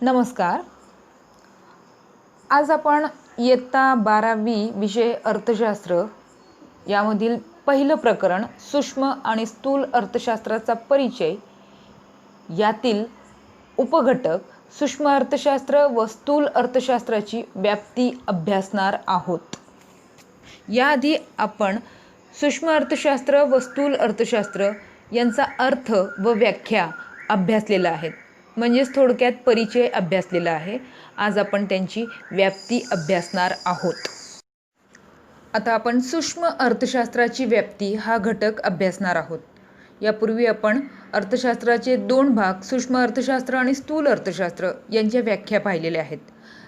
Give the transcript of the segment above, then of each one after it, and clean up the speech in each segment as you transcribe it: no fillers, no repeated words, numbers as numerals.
नमस्कार. आज आपण इयत्ता 12वी विषय अर्थशास्त्र यामधील पहिलं प्रकरण सूक्ष्म आणि स्थूल अर्थशास्त्राचा परिचय यातील उपघटक सूक्ष्म अर्थशास्त्र व स्थूल अर्थशास्त्राची व्याप्ती अभ्यासणार आहोत. याआधी आपण सूक्ष्म अर्थशास्त्र व स्थूल अर्थशास्त्र यांचा अर्थ व व्याख्या अभ्यासलेला आहे, म्हणजेच थोडक्यात परिचय अभ्यासलेला आहे. आज आपण त्यांची व्याप्ती अभ्यासणार आहोत. आता आपण सूक्ष्म अर्थशास्त्राची व्याप्ती हा घटक अभ्यासणार आहोत. यापूर्वी आपण अर्थशास्त्राचे दोन भाग सूक्ष्म अर्थशास्त्र आणि स्थूल अर्थशास्त्र यांच्या व्याख्या पाहिलेल्या आहेत.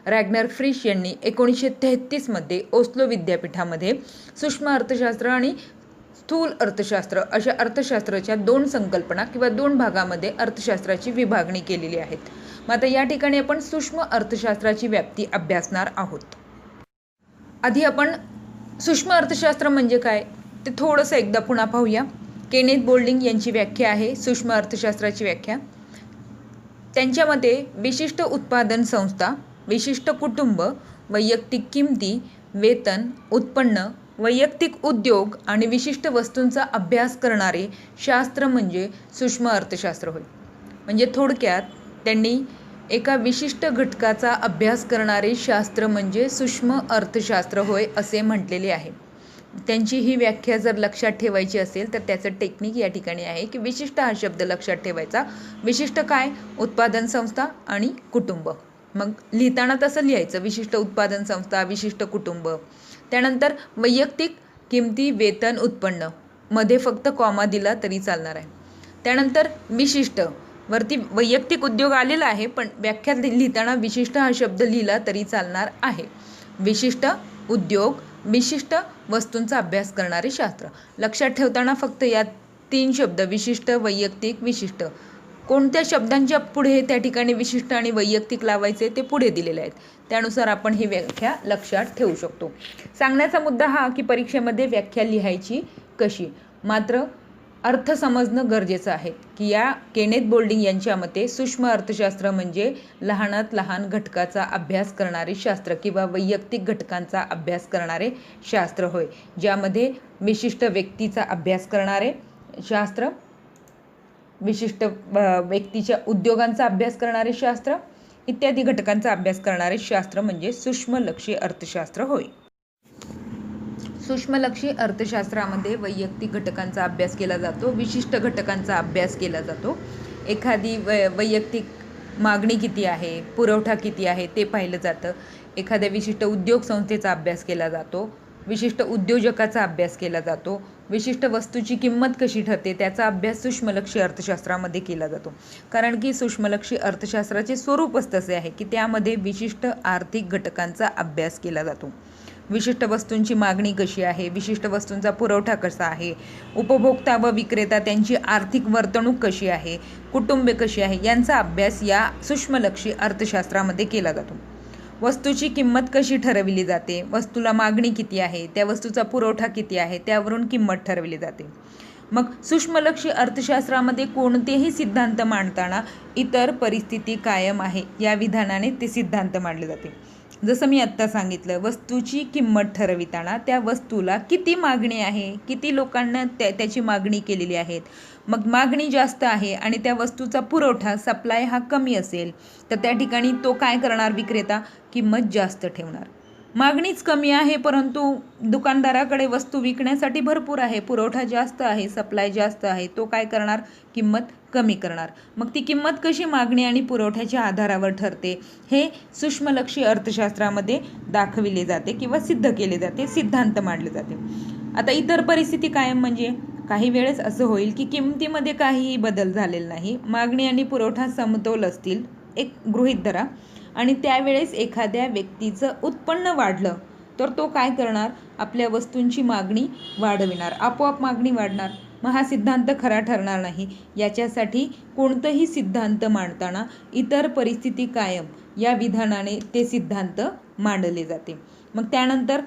रॅग्नर फ्रिश यांनी 1933मध्ये ओस्लो विद्यापीठामध्ये सूक्ष्म अर्थशास्त्र आणि स्थूल अर्थशास्त्र अशा अर्थशास्त्राच्या दोन संकल्पना किंवा दोन भागामध्ये अर्थशास्त्राची विभागणी केलेली आहेत. मग आता या ठिकाणी आपण सूक्ष्म अर्थशास्त्राची व्याप्ती अभ्यासणार आहोत. आधी आपण सूक्ष्म अर्थशास्त्र म्हणजे काय ते थोडंसं एकदा पुन्हा पाहूया. केनेथ बोल्डिंग यांची व्याख्या आहे सूक्ष्म अर्थशास्त्राची व्याख्या. त्यांच्या मते विशिष्ट उत्पादन संस्था, विशिष्ट कुटुंब, वैयक्तिक किमती, वेतन, उत्पन्न, वैयक्तिक उद्योग आणि विशिष्ट वस्तूंचा अभ्यास करणारे शास्त्र म्हणजे सूक्ष्म अर्थशास्त्र होय. म्हणजे थोडक्यात त्यांनी एका विशिष्ट घटकाचा अभ्यास करणारे शास्त्र म्हणजे सूक्ष्म अर्थशास्त्र होय असे म्हटलेले आहे. त्यांची ही व्याख्या जर लक्षात ठेवायची असेल तर त्याचं टेक्निक या ठिकाणी आहे की विशिष्ट हा शब्द लक्षात ठेवायचा. विशिष्ट काय? उत्पादन संस्था आणि कुटुंब. मग लिहिताना तसं लिहायचं, विशिष्ट उत्पादन संस्था, विशिष्ट कुटुंब. त्यानंतर वैयक्तिक किमती, वेतन, उत्पन्न मध्ये फक्त कॉमा दिला तरी चालणार आहे. त्यानंतर विशिष्ट वरती वैयक्तिक उद्योग आलेला आहे, पण व्याख्या लिहिताना विशिष्ट हा शब्द लिहिला तरी चालणार आहे. विशिष्ट उद्योग, विशिष्ट वस्तूंचा अभ्यास करणारे शास्त्र. लक्षात ठेवताना फक्त या तीन शब्द विशिष्ट, वैयक्तिक, विशिष्ट कोणत्या शब्दांच्या पुढे त्या ठिकाणी विशिष्ट आणि वैयक्तिक लावायचे ते पुढे दिलेले आहेत. त्यानुसार आपण ही व्याख्या लक्षात ठेवू शकतो. सांगण्याचा मुद्दा हा की परीक्षेमध्ये व्याख्या लिहायची कशी, मात्र अर्थ समजणं गरजेचं आहे की या केनेथ बोल्डिंग यांच्या मते सूक्ष्म अर्थशास्त्र म्हणजे लहानात लहान घटकाचा अभ्यास करणारे शास्त्र किंवा वैयक्तिक घटकांचा अभ्यास करणारे शास्त्र होय. ज्यामध्ये विशिष्ट व्यक्तीचा अभ्यास करणारे शास्त्र, विशिष्ट व्यक्तीच्या उद्योगांचा अभ्यास करणारे शास्त्र इत्यादी घटकांचा अभ्यास करणारे शास्त्र म्हणजे सूक्ष्मलक्षी अर्थशास्त्र होय. सूक्ष्मलक्षी अर्थशास्त्रामध्ये वैयक्तिक घटकांचा अभ्यास केला जातो, विशिष्ट घटकांचा अभ्यास केला जातो. एखादी वैयक्तिक मागणी किती आहे, पुरवठा किती आहे ते पाहिलं जातं. एखाद्या विशिष्ट उद्योग संस्थेचा अभ्यास केला जातो, विशिष्ट उद्योजकाचा अभ्यास केला जातो, विशिष्ट वस्तूची किंमत कशी ठरते त्याचा अभ्यास सूक्ष्मलक्षी अर्थशास्त्रामध्ये केला जातो. कारण की सूक्ष्मलक्षी अर्थशास्त्राचे स्वरूपच तसे आहे की त्यामध्ये विशिष्ट आर्थिक घटकांचा अभ्यास केला जातो. विशिष्ट वस्तूंची मागणी कशी आहे, विशिष्ट वस्तूंचा पुरवठा कसा आहे, उपभोक्ता व विक्रेता त्यांची आर्थिक वर्तणूक कशी आहे, कुटुंबे कशी आहे यांचा अभ्यास या सूक्ष्मलक्षी अर्थशास्त्रामध्ये केला जातो. वस्तूची किंमत कशी ठरविली जाते, वस्तूला मागणी किती आहे, त्या वस्तूचा पुरवठा किती आहे त्यावरून किंमत ठरवली जाते. मग सूक्ष्मलक्षी अर्थशास्त्रामध्ये कोणतेही सिद्धांत मांडताना इतर परिस्थिती कायम आहे या विधानाने ते सिद्धांत मांडले जाते. जसं मी आत्ता सांगितलं, वस्तूची किंमत ठरविताना त्या वस्तूला किती मागणी आहे, किती लोकांना त्याची मागणी केलेली आहे. मग मागणी जास्त आहे आणि त्या वस्तूचा पुरवठा सप्लाय हा कमी असेल तर त्या ठिकाणी तो काय करणार, विक्रेता किंमत जास्त ठेवणार. मागणीच कमी आहे परंतु दुकानदाराकडे वस्तू विकण्यासाठी भरपूर आहे, पुरवठा जास्त आहे, सप्लाय जास्त आहे, तो काय करणार, किंमत कमी करणार. मग ती किंमत कशी मागणी आणि पुरवठ्याच्या आधारावर ठरते हे सूक्ष्मलक्षी अर्थशास्त्रामध्ये दाखविले जाते किंवा सिद्ध केले जाते, सिद्धांत मांडले जाते. आता इतर परिस्थिती कायम म्हणजे काही वेळेस असं होईल की किमतीमध्ये काहीही बदल झालेला नाही, मागणी आणि पुरवठा समतोल असतील, एक गृहीत धरा, आणि त्यावेळेस एखाद्या व्यक्तीचं उत्पन्न वाढलं तर तो काय करणार, आपल्या वस्तूंची मागणी वाढविणार, आपोआप मागणी वाढणार. मग हा सिद्धांत खरा ठरणार नाही. याच्यासाठी कोणतंही सिद्धांत मांडताना इतर परिस्थिती कायम या विधानाने ते सिद्धांत मांडले जाते. मग त्यानंतर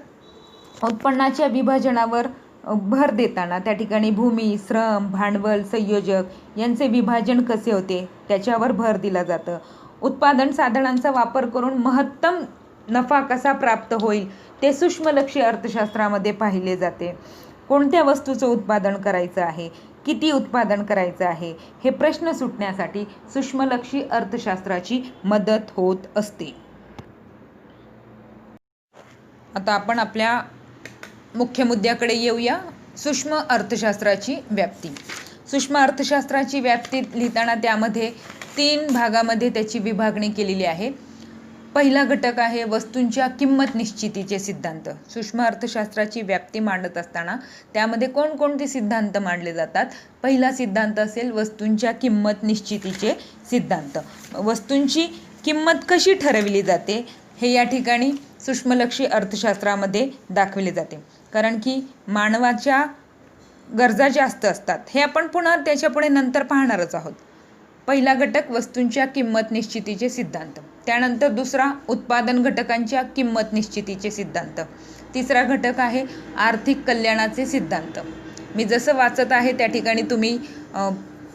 उत्पन्नाच्या विभाजनावर भर देताना त्या ठिकाणी भूमी, श्रम, भांडवल, संयोजक यांचे विभाजन कसे होते त्याच्यावर भर दिला जातं. उत्पादन साधनांचा वापर करून महत्तम नफा कसा प्राप्त होईल ते सूक्ष्मलक्षी अर्थशास्त्रामध्ये पाहिले जाते. कोणत्या वस्तूचं उत्पादन करायचं आहे, किती उत्पादन करायचं आहे, हे प्रश्न सुटण्यासाठी सूक्ष्मलक्षी अर्थशास्त्राची मदत होत असते. आता आपण आपल्या मुख्य मुद्द्याकडे येऊया. सूक्ष्म अर्थशास्त्राची व्याप्ती. सूक्ष्म अर्थशास्त्राची व्याप्ती लिहिताना त्यामध्ये 3 भागामध्ये त्याची विभागणी केलेली आहे. पहिला घटक आहे वस्तूंच्या किंमत निश्चितीचे सिद्धांत. सूक्ष्म अर्थशास्त्राची व्याप्ती मांडत असताना त्यामध्ये कोणकोणते सिद्धांत मांडले जातात. पहिला सिद्धांत असेल वस्तूंच्या किंमत निश्चितीचे सिद्धांत. वस्तूंची किंमत कशी ठरवली जाते हे या ठिकाणी सूक्ष्मलक्षी अर्थशास्त्रामध्ये दाखवले जाते. कारण की मानवाच्या गरजा जास्त असतात, हे आपण पुन्हा त्याच्यापुढे नंतर पाहणारच आहोत. पहिला घटक वस्तूंच्या किंमत निश्चितीचे सिद्धांत. त्यानंतर दुसरा उत्पादन घटकांच्या किंमत निश्चितीचे सिद्धांत. तिसरा घटक आहे आर्थिक कल्याणाचे सिद्धांत. मी जसं वाचत आहे त्या ठिकाणी तुम्ही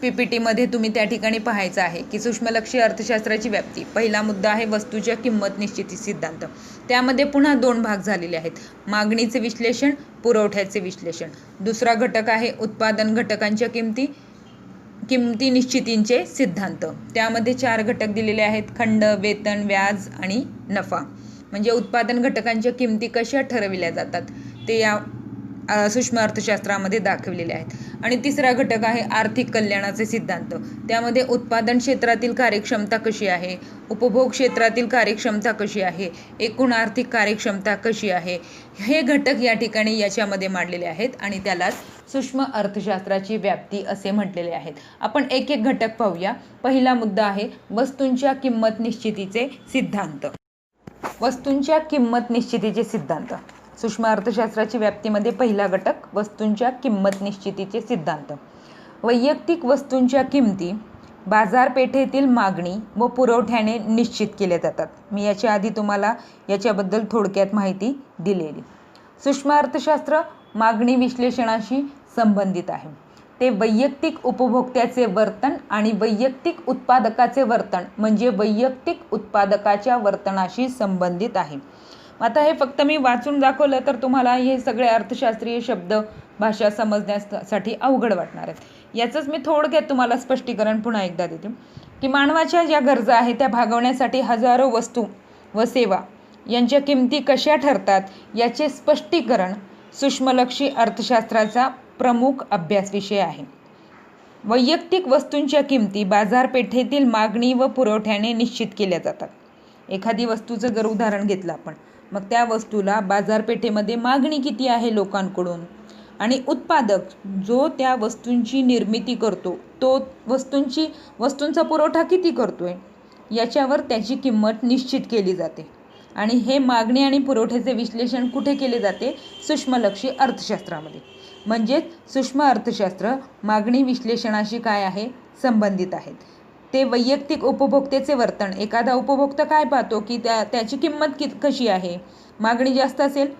PPTमध्ये तुम्ही त्या ठिकाणी पाहायचं आहे की सूक्ष्मलक्षी अर्थशास्त्राची व्याप्ती. पहिला मुद्दा आहे वस्तूच्या किंमत निश्चिती सिद्धांत. त्यामध्ये पुन्हा 2 भाग झालेले आहेत. मागणीचे विश्लेषण, पुरवठ्याचे विश्लेषण. दुसरा घटक आहे उत्पादन घटकांच्या किमती निश्चितींचे सिद्धांत. त्यामध्ये 4 घटक दिलेले आहेत. खंड, वेतन, व्याज आणि नफा. म्हणजे उत्पादन घटकांच्या किमती कशा ठरविल्या जातात ते या सूक्ष्म अर्थशास्त्रामध्ये दाखवलेले आहेत. आणि तिसरा घटक आहे आर्थिक कल्याणाचे सिद्धांत. त्यामध्ये उत्पादन क्षेत्रातील कार्यक्षमता कशी आहे, उपभोग क्षेत्रातील कार्यक्षमता कशी आहे, एकूण आर्थिक कार्यक्षमता कशी आहे, हे घटक या ठिकाणी याच्यामध्ये मांडलेले आहेत आणि त्यालाच सूक्ष्म अर्थशास्त्राची व्याप्ती असे म्हटलेले आहेत. आपण एक एक घटक पाहूया. पहिला मुद्दा आहे वस्तूंच्या किंमत निश्चितीचे सिद्धांत. वस्तूंच्या किंमत निश्चितीचे सिद्धांत. सूक्ष्म अर्थशास्त्राची व्याप्तीमध्ये पहिला घटक वस्तूंच्या किंमत निश्चितीचे सिद्धांत. वैयक्तिक वस्तूंच्या किमती बाजारपेठेतील मागणी व पुरवठ्याने निश्चित केल्या जातात. मी याच्या आधी तुम्हाला याच्याबद्दल थोडक्यात माहिती दिलेली. सूक्ष्म अर्थशास्त्र मागणी विश्लेषणाशी संबंधित आहे. ते वैयक्तिक उपभोक्त्याचे वर्तन आणि वैयक्तिक उत्पादकाचे वर्तन म्हणजे वैयक्तिक उत्पादकाच्या वर्तनाशी संबंधित आहे. आता हे फक्त मी वाचून दाखवलं तर तुम्हाला हे सगळे अर्थशास्त्रीय शब्द भाषा समजण्यासाठी अवघड वाटणार आहेत. याचंच मी थोडक्यात तुम्हाला स्पष्टीकरण पुन्हा एकदा देते की मानवाच्या ज्या गरजा आहेत त्या भागवण्यासाठी हजारो वस्तू व सेवा यांच्या किमती कशा ठरतात याचे स्पष्टीकरण सूक्ष्मलक्षी अर्थशास्त्राचा प्रमुख अभ्यास विषय आहे. वैयक्तिक वस्तूंच्या किमती बाजारपेठेतील मागणी व पुरवठ्याने निश्चित केल्या जातात. एखादी वस्तूचं जर उदाहरण घेतलं आपण, मग त्या वस्तूला बाजारपेठेमध्ये मागणी किती आहे लोकांकडून आणि उत्पादक जो त्या वस्तूंची निर्मिती करतो तो वस्तूंचा पुरवठा किती करतोय याच्यावर त्याची किंमत निश्चित केली जाते. आणि हे मागणी आणि पुरवठ्याचे विश्लेषण कुठे केले जाते? सूक्ष्मलक्षी अर्थशास्त्रामध्ये. म्हणजेच सूक्ष्म अर्थशास्त्र मागणी विश्लेषणाशी काय आहे? संबंधित आहेत. ते वैयक्तिक उपभोक्त्याचे वर्तन. एखादा उपभोक्ता काय पाहतो की त्याची किंमत कशी आहे. मागणी जास्त असेल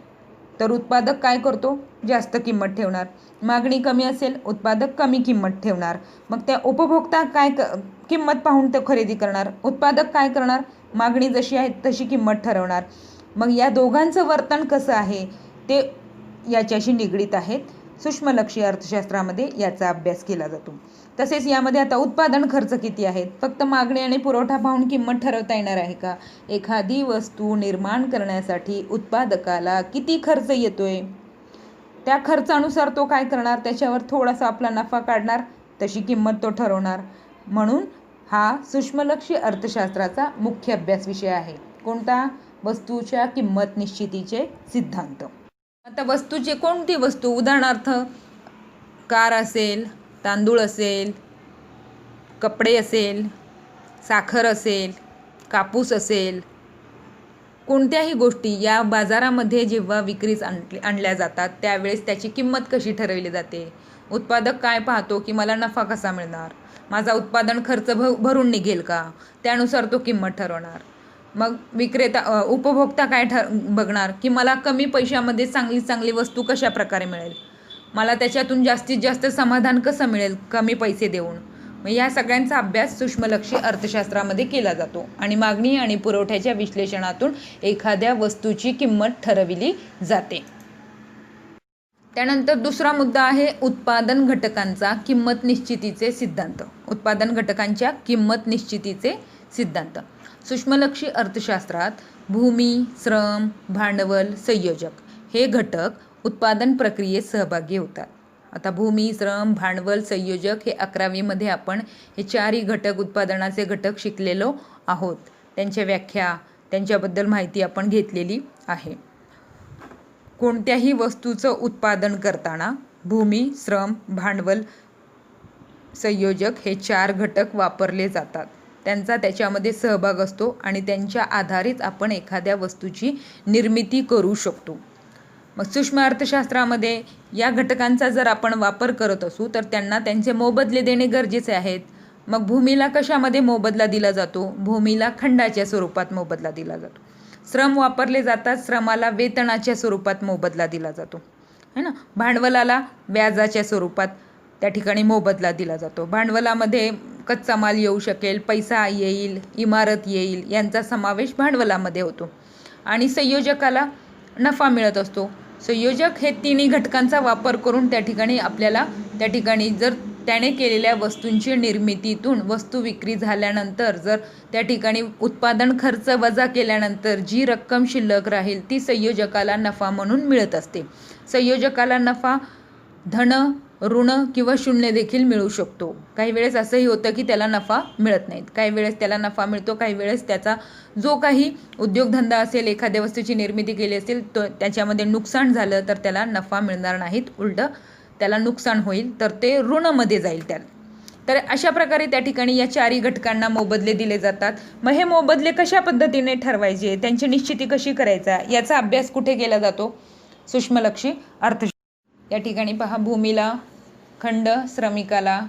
तर उत्पादक काय करतो? जास्त किंमत ठेवणार. मागणी कमी असेल उत्पादक कमी किंमत ठेवणार. मग त्या उपभोक्ता काय किंमत पाहून तो खरेदी करणार. उत्पादक काय करणार? मागणी जशी आहे तशी किंमत ठरवणार. मग या दोघांचं वर्तन कसं आहे ते याच्याशी निगडीत आहेत. सूक्ष्मलक्षी अर्थशास्त्रामध्ये याचा अभ्यास केला जातो. तसेच यामध्ये आता उत्पादन खर्च किती आहेत? फक्त मागणी आणि पुरवठा पाहून किंमत ठरवता येणार आहे का? एखादी वस्तू निर्माण करण्यासाठी उत्पादकाला किती खर्च येतोय त्या खर्चानुसार तो काय करणार? त्याच्यावर थोडासा आपला नफा काढणार, तशी किंमत तो ठरवणार. म्हणून हा सूक्ष्मलक्षी अर्थशास्त्राचा मुख्य अभ्यास विषय आहे. कोणता? वस्तूच्या किंमत निश्चितीचे सिद्धांत. आता वस्तूचे कोणती वस्तू? उदाहरणार्थ कार असेल, तांदूळ असेल, कपडे असेल, साखर असेल, कापूस असेल, कोणत्याही गोष्टी या बाजारामध्ये जेव्हा विक्रीस आणल्या जातात त्यावेळेस त्याची किंमत कशी ठरवली जाते? उत्पादक काय पाहतो की मला नफा कसा मिळणार, माझा उत्पादन खर्च भरून निघेल का, त्यानुसार तो किंमत ठरवणार. मग विक्रेता उपभोक्ता काय बघणार की मला कमी पैशामध्ये चांगली वस्तू कशा प्रकारे मिळेल, मला त्याच्यातून जास्तीत जास्त समाधान कसं मिळेल कमी पैसे देऊन. मग या सगळ्यांचा अभ्यास सूक्ष्मलक्षी अर्थशास्त्रामध्ये केला जातो आणि मागणी आणि पुरवठ्याच्या विश्लेषणातून एखाद्या वस्तूची किंमत ठरविली जाते. त्यानंतर दुसरा मुद्दा आहे उत्पादन घटकांचा किंमत निश्चितीचे सिद्धांत. उत्पादन घटकांच्या किंमत निश्चितीचे सिद्धांत. सूक्ष्मलक्षी अर्थशास्त्रात भूमी, श्रम, भांडवल, संयोजक हे घटक उत्पादन प्रक्रियेत सहभागी होतात. आता भूमी, श्रम, भांडवल, संयोजक हे 11वीमध्ये आपण हे चारही घटक, उत्पादनाचे घटक शिकलेलो आहोत. त्यांच्या व्याख्या, त्यांच्याबद्दल माहिती आपण घेतलेली आहे. कोणत्याही वस्तूचं उत्पादन करताना भूमी, श्रम, भांडवल, संयोजक हे 4 घटक वापरले जातात. त्यांचा त्याच्यामध्ये सहभाग असतो आणि त्यांच्या आधारित आपण एखाद्या वस्तूची निर्मिती करू शकतो. मग सूक्ष्म अर्थशास्त्रामध्ये या घटकांचा जर आपण वापर करत असू तर त्यांना त्यांचे मोबदले देणे गरजेचे आहेत. मग भूमीला कशामध्ये मोबदला दिला जातो? भूमीला खंडाच्या स्वरूपात मोबदला दिला जातो. श्रम वापरले जातात, श्रमाला वेतनाच्या स्वरूपात मोबदला दिला जातो, है ना. भांडवलाला व्याजाच्या स्वरूपात त्या ठिकाणी मोबदला दिला जातो. भांडवलामध्ये कच्चा माल येऊ शकेल, पैसा येईल, इमारत येईल, यांचा समावेश भांडवलामध्ये होतो. आणि संयोजकाला नफा मिळत असतो. संयोजक हे तिन्ही घटकांचा वापर करून त्या ठिकाणी जर त्याने केलेल्या वस्तूंची निर्मितीतून वस्तू विक्री झाल्यानंतर जर त्या ठिकाणी उत्पादन खर्च वजा केल्यानंतर जी रक्कम शिल्लक राहील ती संयोजकाला नफा म्हणून मिळत असते. संयोजकाला नफा धन, ऋण किंवा शून्य देखील मिळू शकतो. काही वेळेस असंही होतं की त्याला नफा मिळत नाहीत, काही वेळेस त्याला नफा मिळतो, काही वेळेस त्याचा जो काही उद्योगधंदा असेल, एखाद्या वस्तूची निर्मिती केली असेल तो त्याच्यामध्ये नुकसान झालं तर त्याला नफा मिळणार नाहीत, उलट त्याला नुकसान होईल, तर ते ऋणमध्ये जाईल त्याला. तर अशा प्रकारे त्या ठिकाणी या चारही घटकांना मोबदले दिले जातात. मग हे मोबदले कशा पद्धतीने ठरवायचे, त्यांची निश्चिती कशी करायचा, याचा अभ्यास कुठे केला जातो? सूक्ष्मलक्षी अर्थशास्त्र. या ठिकाणी पहा, भूमीला खंड, श्रमिकाला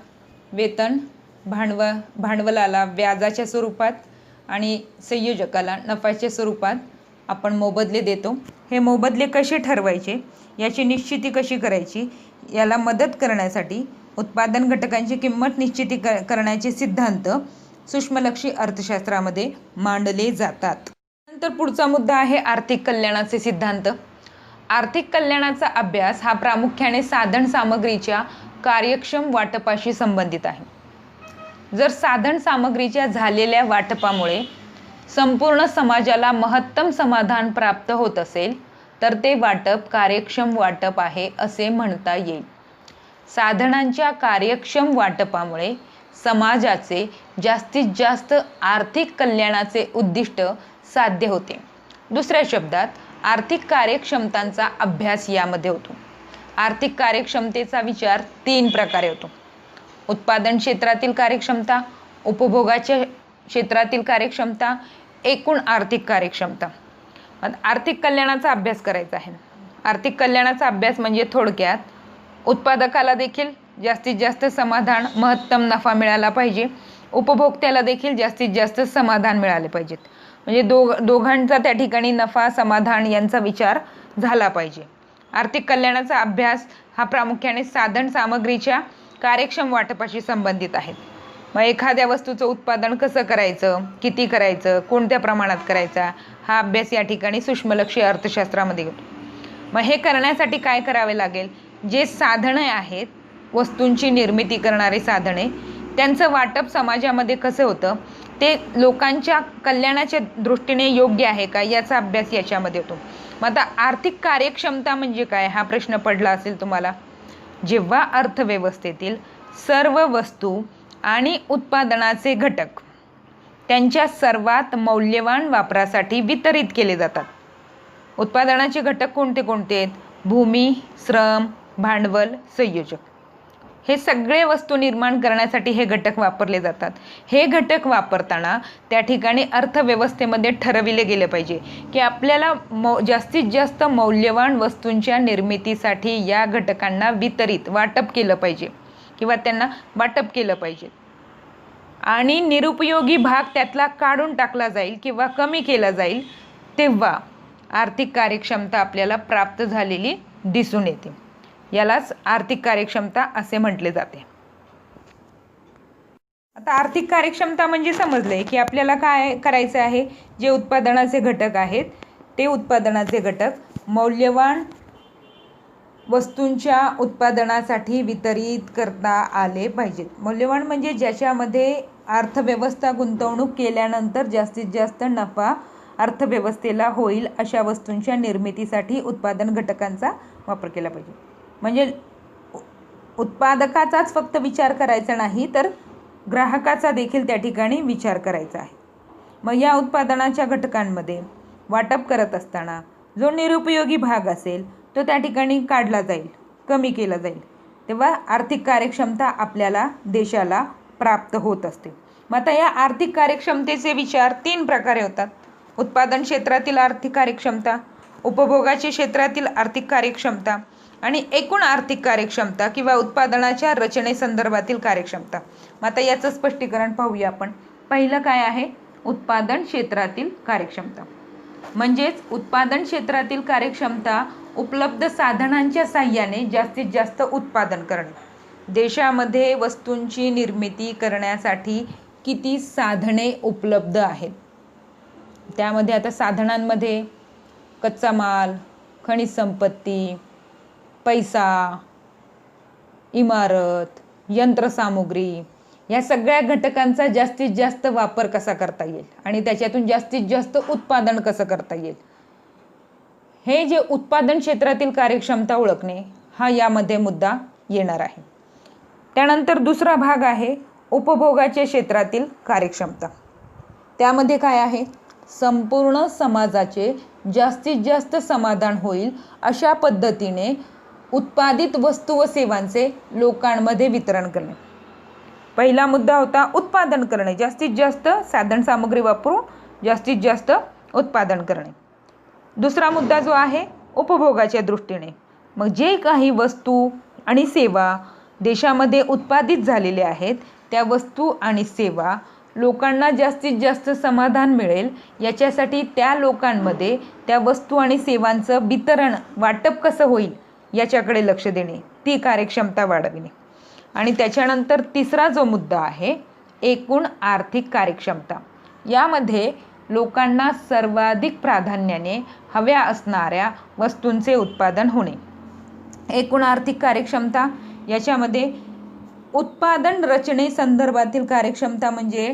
वेतन, भांडवलाला व्याजाच्या स्वरूपात आणि संयोजकाला नफ्याच्या स्वरूपात आपण मोबदले देतो. हे मोबदले कसे ठरवायचे, याची निश्चिती कशी करायची, याला मदत करण्यासाठी उत्पादन घटकांची किंमत निश्चिती करण्याचे सिद्धांत सूक्ष्मलक्षी अर्थशास्त्रामध्ये मांडले जातात. नंतर पुढचा मुद्दा आहे आर्थिक कल्याणाचे सिद्धांत. आर्थिक कल्याणाचा अभ्यास हा प्रामुख्याने साधन सामग्रीच्या कार्यक्षम वाटपाशी संबंधित आहे. जर साधन सामग्रीच्या झालेल्या वाटपामुळे संपूर्ण समाजाला महत्तम समाधान प्राप्त होत असेल तर ते वाटप कार्यक्षम वाटप आहे असे म्हणता येईल. साधनांच्या कार्यक्षम वाटपामुळे समाजाचे जास्तीत जास्त आर्थिक कल्याणाचे उद्दिष्ट साध्य होते. दुसऱ्या शब्दात आर्थिक कार्यक्षमतांचा अभ्यास यामध्ये होतो. आर्थिक कार्यक्षमतेचा विचार 3 प्रकारे होतो. उत्पादन क्षेत्रातील कार्यक्षमता, उपभोगाच्या क्षेत्रातील कार्यक्षमता, एकूण आर्थिक कार्यक्षमता. आर्थिक कल्याणाचा अभ्यास करायचा आहे. आर्थिक कल्याणाचा अभ्यास म्हणजे थोडक्यात उत्पादकाला देखील जास्तीत जास्त समाधान, महत्तम नफा मिळाला पाहिजे, उपभोक्त्याला देखील जास्तीत जास्त समाधान मिळाले पाहिजेत. म्हणजे दोघांचा त्या ठिकाणी नफा, समाधान यांचा विचार झाला पाहिजे. आर्थिक कल्याणाचा अभ्यास हा प्रामुख्याने साधन सामग्रीच्या कार्यक्षम वाटपाशी संबंधित आहे. मग एखाद्या वस्तूचं उत्पादन कसं करायचं, किती करायचं, कोणत्या प्रमाणात करायचा, हा अभ्यास या ठिकाणी सूक्ष्मलक्षी अर्थशास्त्रामध्ये होतो. मग हे करण्यासाठी काय करावे लागेल? जे साधने आहेत, वस्तूंची निर्मिती करणारे साधने, त्यांचं वाटप समाजामध्ये कसं होतं, ते लोकांच्या कल्याणाच्या दृष्टीने योग्य आहे का, याचा अभ्यास याच्यामध्ये होतो. मग आता आर्थिक कार्यक्षमता म्हणजे काय, हा प्रश्न पडला असेल तुम्हाला. जेव्हा अर्थव्यवस्थेतील सर्व वस्तू आणि उत्पादनाचे घटक त्यांच्या सर्वात मौल्यवान वापरासाठी वितरित केले जातात. उत्पादनाचे घटक कोणते कोणते आहेत? भूमी, श्रम, भांडवल, संयोजक. हे सगळे वस्तू निर्माण करण्यासाठी हे घटक वापरले जातात. हे घटक वापरताना त्या ठिकाणी अर्थव्यवस्थेमध्ये ठरविले गेले पाहिजे की आपल्याला जास्तीत जास्त मौल्यवान वस्तूंच्या निर्मितीसाठी या घटकांना वाटप केलं पाहिजे किंवा त्यांना वाटप केलं पाहिजे आणि निरुपयोगी भाग त्यातला काढून टाकला जाईल किंवा कमी केला जाईल, तेव्हा आर्थिक कार्यक्षमता आपल्याला प्राप्त झालेली दिसून येते. यालाच आर्थिक कार्यक्षमता असे म्हटले जाते. आता आर्थिक कार्यक्षमता म्हणजे समजले की आपल्याला काय करायचं आहे, जे उत्पादनाचे घटक आहेत ते उत्पादनाचे घटक मौल्यवान वस्तूंच्या उत्पादनासाठी वितरित करता आले पाहिजेत. मौल्यवान म्हणजे ज्याच्यामध्ये अर्थव्यवस्था गुंतवणूक केल्यानंतर जास्तीत जास्त नफा अर्थव्यवस्थेला होईल अशा वस्तूंच्या निर्मितीसाठी उत्पादन घटकांचा वापर केला पाहिजे. म्हणजे उत्पादकाचाच फक्त विचार करायचा नाही, तर ग्राहकाचा देखील त्या ठिकाणी विचार करायचा आहे. मग या उत्पादनाच्या घटकांमध्ये वाटप करत असताना जो निरुपयोगी भाग असेल तो त्या ठिकाणी काढला जाईल, कमी केला जाईल. तेव्हा आर्थिक कार्यक्षमता आपल्याला देशाला प्राप्त होत असते. मग आता या आर्थिक कार्यक्षमतेचे विचार 3 प्रकारे होतात. उत्पादन क्षेत्रातील आर्थिक कार्यक्षमता, उपभोगाच्या क्षेत्रातील आर्थिक कार्यक्षमता आणि एकूण आर्थिक कार्यक्षमता किंवा उत्पादनाच्या रचनेसंदर्भातील कार्यक्षमता. मग आता याचं स्पष्टीकरण पाहूया आपण. पहिलं काय आहे? उत्पादन क्षेत्रातील कार्यक्षमता. म्हणजेच उत्पादन क्षेत्रातील कार्यक्षमता उपलब्ध साधनांच्या साहाय्याने जास्तीत जास्त उत्पादन करणे. देशामध्ये वस्तूंची निर्मिती करण्यासाठी किती साधने उपलब्ध आहेत. त्यामध्ये आता साधनांमध्ये कच्चा माल, खनिज संपत्ती, पैसा, इमारत, यंत्रसामुग्री या सगळ्या घटकांचा जास्तीत जास्त वापर कसा करता येईल आणि त्याच्यातून जास्तीत जास्त उत्पादन कसं करता येईल, हे जे उत्पादन क्षेत्रातील कार्यक्षमता ओळखणे हा यामध्ये मुद्दा येणार आहे. त्यानंतर दुसरा भाग आहे उपभोगाच्या क्षेत्रातील कार्यक्षमता. त्यामध्ये काय आहे? संपूर्ण समाजाचे जास्तीत जास्त समाधान होईल अशा पद्धतीने उत्पादित वस्तू व सेवांचे लोकांमध्ये वितरण करणे. पहिला मुद्दा होता उत्पादन करणे, जास्तीत जास्त साधन सामग्री वापरून जास्तीत जास्त उत्पादन करणे. दुसरा मुद्दा जो आहे उपभोगाच्या दृष्टीने, मग जे काही वस्तू आणि सेवा देशामध्ये उत्पादित झालेल्या आहेत त्या वस्तू आणि सेवा लोकांना जास्तीत जास्त समाधान मिळेल याच्यासाठी त्या लोकांमध्ये त्या वस्तू आणि सेवांचं वितरण, वाटप कसं होईल याच्याकडे लक्ष देणे, ती कार्यक्षमता वाढविणे. आणि त्याच्यानंतर तिसरा जो मुद्दा आहे एकूण आर्थिक कार्यक्षमता. यामध्ये लोकांना सर्वाधिक प्राधान्याने हव्या असणाऱ्या वस्तूंचे उत्पादन होणे. एकूण आर्थिक कार्यक्षमता याच्यामध्ये उत्पादन रचनेसंदर्भातील कार्यक्षमता म्हणजे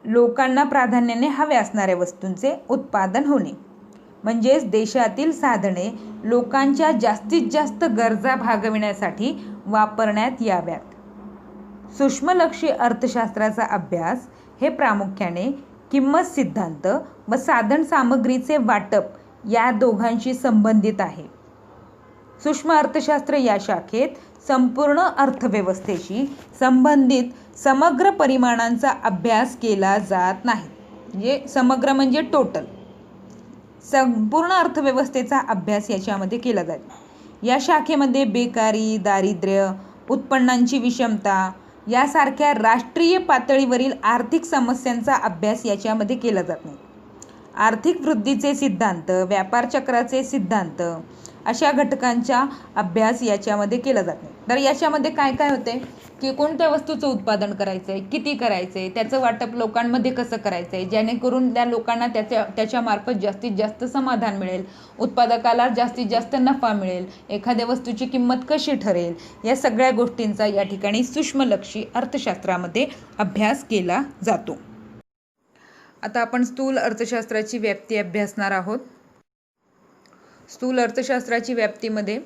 लोकांना प्राधान्याने हव्या असणाऱ्या वस्तूंचे उत्पादन होणे. म्हणजेच देशातील साधने लोकांच्या जास्तीत जास्त गरजा भागविण्यासाठी वापरण्यात याव्यात. सूक्ष्मलक्षी अर्थशास्त्राचा अभ्यास हे प्रामुख्याने किंमत सिद्धांत व साधन सामग्रीचे वाटप या दोघांशी संबंधित आहे. सूक्ष्म अर्थशास्त्र या शाखेत संपूर्ण अर्थव्यवस्थेशी संबंधित समग्र परिमाणांचा अभ्यास केला जात नाही. म्हणजे समग्र म्हणजे टोटल, संपूर्ण अर्थव्यवस्थेचा अभ्यास याच्यामध्ये केला जातो. या शाखेमध्ये बेकारी, दारिद्र्य, उत्पन्नांची विषमता यासारख्या राष्ट्रीय पातळीवरील आर्थिक समस्यांचा अभ्यास याच्यामध्ये केला जात नाही. आर्थिक वृद्धीचे सिद्धांत, व्यापार चक्राचे सिद्धांत अशा घटकांचा अभ्यास याच्यामध्ये केला जात नाही. तर याच्यामध्ये काय काय होते की कोणत्या वस्तूचं उत्पादन करायचं आहे, किती करायचं आहे, त्याचं वाटप लोकांमध्ये कसं करायचं आहे जेणेकरून त्या लोकांना त्याच्यामार्फत जास्तीत जास्त समाधान मिळेल, उत्पादकाला जास्तीत जास्त नफा मिळेल, एखाद्या वस्तूची किंमत कशी ठरेल, या सगळ्या गोष्टींचा या ठिकाणी सूक्ष्मलक्षी अर्थशास्त्रामध्ये अभ्यास केला जातो. आता आपण स्थूल अर्थशास्त्राची व्याप्ती अभ्यासणार आहोत. स्थूल अर्थशास्त्राची व्याप्तीमध्ये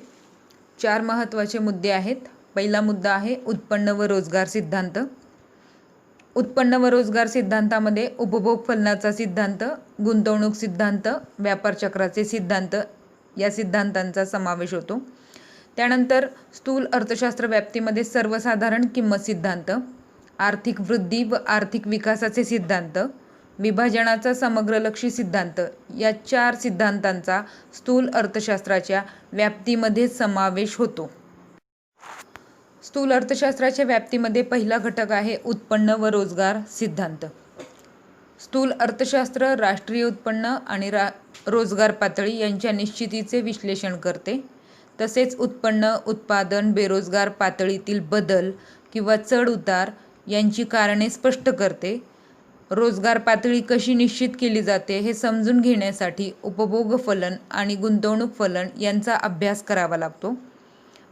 4 महत्त्वाचे मुद्दे आहेत. पहिला मुद्दा आहे उत्पन्न व रोजगार सिद्धांत. उत्पन्न व रोजगार सिद्धांतामध्ये उपभोग फलनाचा सिद्धांत, गुंतवणूक सिद्धांत, व्यापार चक्राचे सिद्धांत या सिद्धांतांचा समावेश होतो. त्यानंतर स्थूल अर्थशास्त्र व्याप्तीमध्ये सर्वसाधारण किंमत सिद्धांत, आर्थिक वृद्धी व आर्थिक विकासाचे सिद्धांत, विभाजनाचा समग्रलक्षी सिद्धांत या 4 सिद्धांतांचा स्थूल अर्थशास्त्राच्या व्याप्तीमध्ये समावेश होतो. स्थूल अर्थशास्त्राच्या व्याप्तीमध्ये पहिला घटक आहे उत्पन्न व रोजगार सिद्धांत. स्थूल अर्थशास्त्र राष्ट्रीय उत्पन्न आणि रोजगार पातळी यांच्या निश्चितीचे विश्लेषण करते. तसेच उत्पन्न, उत्पादन, बेरोजगार पातळीतील बदल किंवा चढ उतार यांची कारणे स्पष्ट करते. रोजगार पातळी कशी निश्चित केली जाते हे समजून घेण्यासाठी उपभोग फलन आणि गुंतवणूक फलन यांचा अभ्यास करावा लागतो.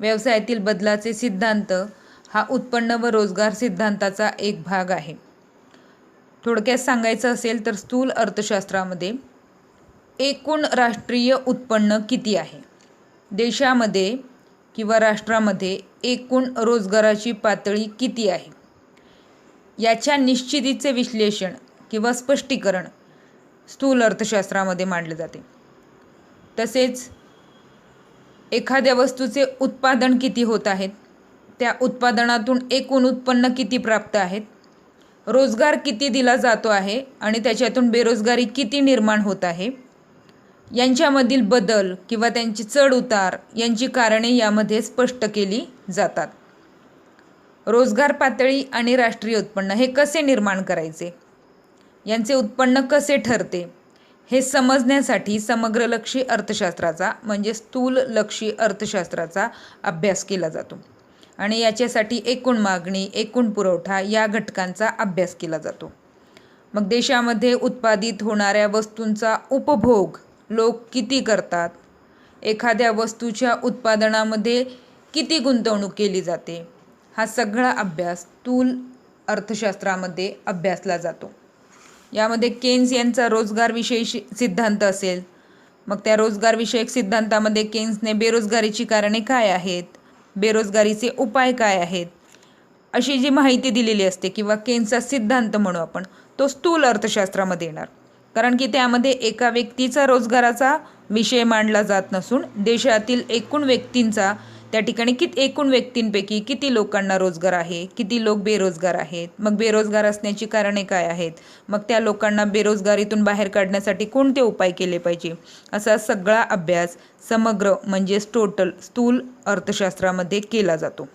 व्यवसायातील बदलाचे सिद्धांत हा उत्पन्न व रोजगार सिद्धांताचा एक भाग आहे. थोडक्यात सांगायचं असेल तर स्थूल अर्थशास्त्रामध्ये एकूण राष्ट्रीय उत्पन्न किती आहे, देशामध्ये किंवा राष्ट्रामध्ये एकूण रोजगाराची पातळी किती आहे, याच्या निश्चितीचे विश्लेषण किंवा स्पष्टीकरण स्थूल अर्थशास्त्रामध्ये मांडले जाते. तसेच एखाद्या वस्तूचे उत्पादन किती होत आहेत, त्या उत्पादनातून एकूण उत्पन्न किती प्राप्त आहेत, रोजगार किती दिला जातो आहे आणि त्याच्यातून बेरोजगारी किती निर्माण होत आहे, यांच्यामधील बदल किंवा त्यांची चढ उतार यांची कारणे यामध्ये स्पष्ट केली जातात. रोजगार पातळी आणि राष्ट्रीय उत्पन्न हे कसे निर्माण करायचे, यांचे उत्पन्न कसे ठरते हे समजण्यासाठी समग्रलक्षी अर्थशास्त्राचा म्हणजे स्थूललक्षी अर्थशास्त्राचा अभ्यास केला जातो आणि याच्यासाठी एकूण मागणी, एकूण पुरवठा या घटकांचा अभ्यास केला जातो. मग देशामध्ये उत्पादित होणाऱ्या वस्तूंचा उपभोग लोक किती करतात, एखाद्या वस्तूच्या उत्पादनामध्ये किती गुंतवणूक केली जाते, हा सगळा अभ्यास स्थूल अर्थशास्त्रामध्ये अभ्यासला जातो. यामध्ये केन्स यांचा रोजगारविषयी सिद्धांत असेल, मग त्या रोजगारविषयक सिद्धांतामध्ये केन्सने बेरोजगारीची कारणे काय आहेत, बेरोजगारीचे उपाय काय आहेत, अशी जी माहिती दिलेली असते किंवा केन्सचा सिद्धांत म्हणू आपण, तो स्थूल अर्थशास्त्रामध्ये येणार. कारण की त्यामध्ये एका व्यक्तीचा रोजगाराचा विषय मांडला जात नसून देशातील एकूण व्यक्तींचा, त्या ठिकाणी एकूण व्यक्तींपैकी किती लोकांना रोजगार आहे, किती लोक बेरोजगार आहेत, मग बेरोजगार असण्याची कारणे काय आहेत, मग त्या लोकांना बेरोजगारीतून बाहेर काढण्यासाठी कोणते उपाय केले पाहिजे, असा सगळा अभ्यास समग्र म्हणजेच टोटल स्थूल अर्थशास्त्रामध्ये केला जातो.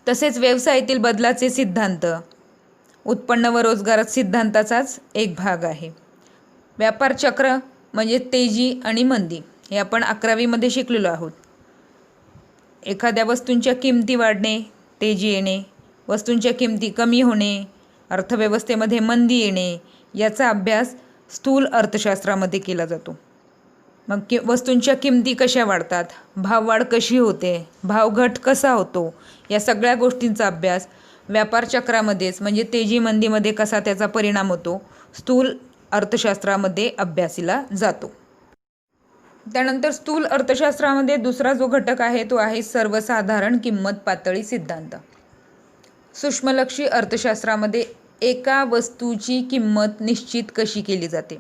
तसेच व्यवसायातील बदलाचे सिद्धांत उत्पन्न व रोजगार सिद्धांताचाच एक भाग आहे. व्यापार चक्र म्हणजे तेजी आणि मंदी हे आपण 11वीमध्ये शिकलेलो आहोत. एखाद्या वस्तूंच्या किमती वाढणे, तेजी येणे, वस्तूंच्या किमती कमी होणे, अर्थव्यवस्थेमध्ये मंदी येणे, याचा अभ्यास स्थूल अर्थशास्त्रामध्ये केला जातो. मग वस्तूंच्या किमती कशा वाढतात, भाववाढ कशी होते, भावघट कसा होतो, या सगळ्या गोष्टींचा अभ्यास व्यापार चक्रामध्येच म्हणजे तेजी मंदीमध्ये कसा त्याचा परिणाम होतो, स्थूल अर्थशास्त्रामध्ये अभ्यासला जातो. त्यानंतर स्थूल अर्थशास्त्रामध्ये दुसरा जो घटक आहे तो आहे सर्वसाधारण किंमत पातळी सिद्धांत. सूक्ष्मलक्षी अर्थशास्त्रामध्ये एका वस्तूची किंमत निश्चित कशी केली जाते.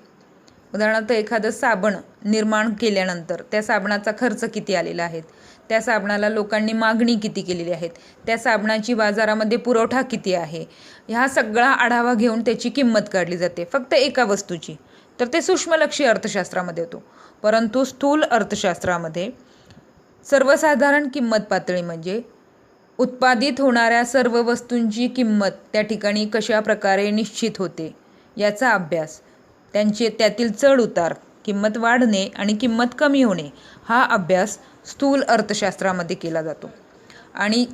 उदाहरणार्थ एखादं साबण निर्माण केल्यानंतर त्या साबणाचा खर्च किती आलेला आहे, त्या साबणाला लोकांनी मागणी किती केलेली आहे, त्या साबणाची बाजारामध्ये पुरवठा किती आहे, ह्या सगळा आढावा घेऊन त्याची किंमत काढली जाते फक्त एका वस्तूची. तर ते सूक्ष्मलक्षी अर्थशास्त्रामध्ये होतो. परंतु स्थूल अर्थशास्त्रामध्ये सर्वसाधारण किंमत पातळी म्हणजे उत्पादित होणाऱ्या सर्व वस्तूंची किंमत त्या ठिकाणी कशा प्रकारे निश्चित होते याचा अभ्यास, त्यातील चढ उतार, किंमत वाढणे आणि किंमत कमी होणे, हा अभ्यास स्थूल अर्थशास्त्रामध्ये केला जातो. आणि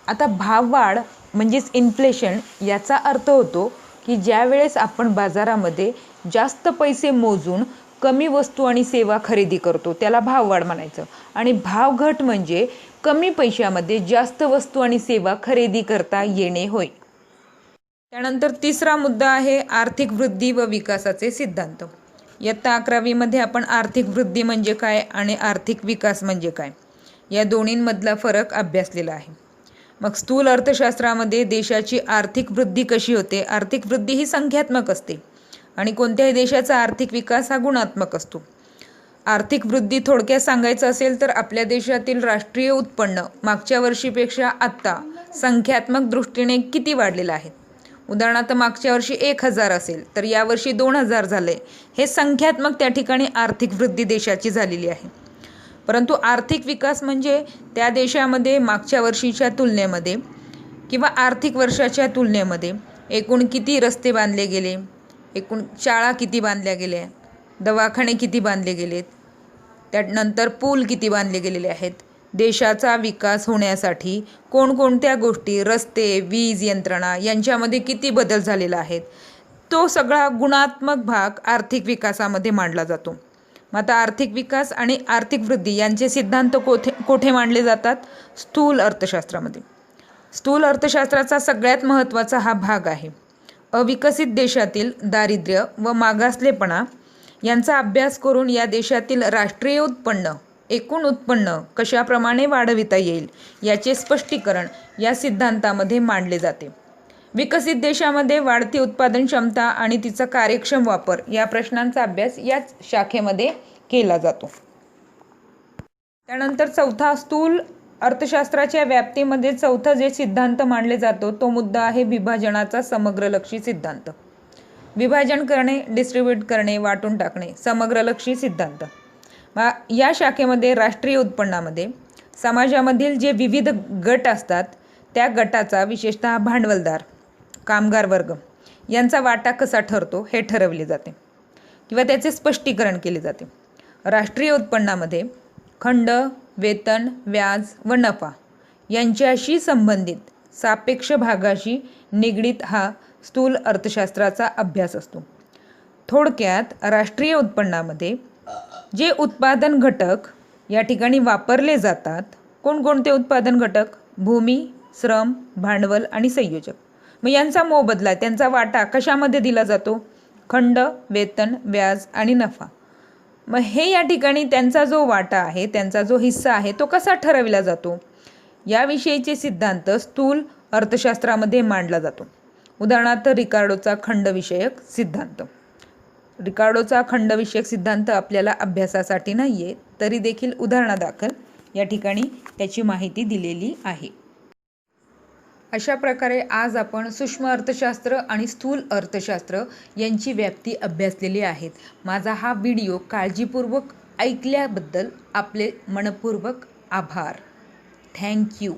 आता भाववाढ म्हणजेच इन्फ्लेशन याचा अर्थ होतो की ज्या वेळेस आपण बाजारामध्ये जास्त पैसे मोजून कमी वस्तू आणि सेवा खरेदी करतो त्याला भाववाढ म्हणायचं. आणि भावघट म्हणजे कमी पैशामध्ये जास्त वस्तू आणि सेवा खरेदी करता येणे होय. त्यानंतर तिसरा मुद्दा आहे आर्थिक वृद्धी व विकासाचे सिद्धांत. इयत्ता 11वीमध्ये आपण आर्थिक वृद्धी म्हणजे काय आणि आर्थिक विकास म्हणजे काय या दोन्हींमधला फरक अभ्यासलेला आहे. मग स्थूल अर्थशास्त्रामध्ये देशाची आर्थिक वृद्धी कशी होते. आर्थिक वृद्धी ही संख्यात्मक असते आणि कोणत्याही देशाचा आर्थिक विकास हा गुणात्मक असतो. आर्थिक वृद्धी थोडक्यात सांगायचं असेल तर आपल्या देशातील राष्ट्रीय उत्पन्न मागच्या वर्षीपेक्षा आत्ता संख्यात्मक दृष्टीने किती वाढलेलं आहे. उदाहरणार्थ मागच्या वर्षी 1000 असेल तर यावर्षी 2000 झाले. हे संख्यात्मक त्या ठिकाणी आर्थिक वृद्धी देशाची झालेली आहे. परंतु आर्थिक विकास म्हणजे त्या देशामध्ये मागच्या वर्षीच्या तुलनेमध्ये किंवा आर्थिक वर्षाच्या तुलनेमध्ये एकूण किती रस्ते बांधले गेले, एकूण शाळा किती बांधल्या गेल्या, दवाखाने किती बांधले गेलेत, त्यानंतर पूल किती बांधले गेलेले आहेत, देशाचा विकास होण्यासाठी कोणकोणत्या गोष्टी, रस्ते, वीज यंत्रणा यांच्यामध्ये किती बदल झालेला आहेत, तो सगळा गुणात्मक भाग आर्थिक विकासामध्ये मांडला जातो. मग आता आर्थिक विकास आणि आर्थिक वृद्धी यांचे सिद्धांत कोठे मांडले जातात? स्थूल अर्थशास्त्रामध्ये. स्थूल अर्थशास्त्राचा सगळ्यात महत्त्वाचा हा भाग आहे. अविकसित देशातील दारिद्र्य व मागासलेपणा यांचा अभ्यास करून या देशातील राष्ट्रीय उत्पन्न, एकूण उत्पन्न कशाप्रमाणे वाढविता येईल याचे स्पष्टीकरण या सिद्धांतामध्ये मांडले जाते. विकसित देशामध्ये वाढती उत्पादन क्षमता आणि तिचा कार्यक्षम वापर या प्रश्नांचा अभ्यास याच शाखेमध्ये केला जातो. त्यानंतर चौथा, स्थूल अर्थशास्त्राच्या व्याप्तीमध्ये चौथा जे सिद्धांत मांडले जातो तो मुद्दा आहे विभाजनाचा समग्रलक्षी सिद्धांत. विभाजन करणे, डिस्ट्रीब्यूट करणे, वाटून टाकणे, समग्रलक्षी सिद्धांत. या शाखेमध्ये राष्ट्रीय उत्पन्नामध्ये समाजामधील जे विविध गट असतात त्या गटाचा, विशेषतः भांडवलदार, कामगार वर्ग यांचा वाटा कसा ठरतो हे ठरवले जाते किंवा त्याचे स्पष्टीकरण केले जाते. राष्ट्रीय उत्पन्नामध्ये खंड, वेतन, व्याज व नफा यांच्याशी संबंधित सापेक्ष भागाशी निगडीत हा स्थूल अर्थशास्त्राचा अभ्यास असतो. थोडक्यात राष्ट्रीय उत्पन्नामध्ये जे उत्पादन घटक या ठिकाणी वापरले जातात, कोणकोणते उत्पादन घटक? भूमी, श्रम, भांडवल आणि संयोजक. मग यांचा मोबदला, त्यांचा वाटा कशामध्ये दिला जातो? खंड, वेतन, व्याज आणि नफा. मग हे या ठिकाणी त्यांचा जो वाटा आहे, त्यांचा जो हिस्सा आहे तो कसा ठरविला जातो याविषयीचे सिद्धांत स्थूल अर्थशास्त्रामध्ये मांडला जातो. उदाहरणार्थ रिकार्डोचा खंडविषयक सिद्धांत. रिकार्डोचा खंडविषयक सिद्धांत आपल्याला अभ्यासासाठी नाही आहे, तरी देखील उदाहरणादाखल या ठिकाणी त्याची माहिती दिलेली आहे. अशा प्रकारे आज आपण सूक्ष्म अर्थशास्त्र आणि स्थूल अर्थशास्त्र यांची व्याप्ती अभ्यासलेली आहेत. माझा हा व्हिडिओ काळजीपूर्वक ऐकल्याबद्दल आपले मनपूर्वक आभार. थँक्यू.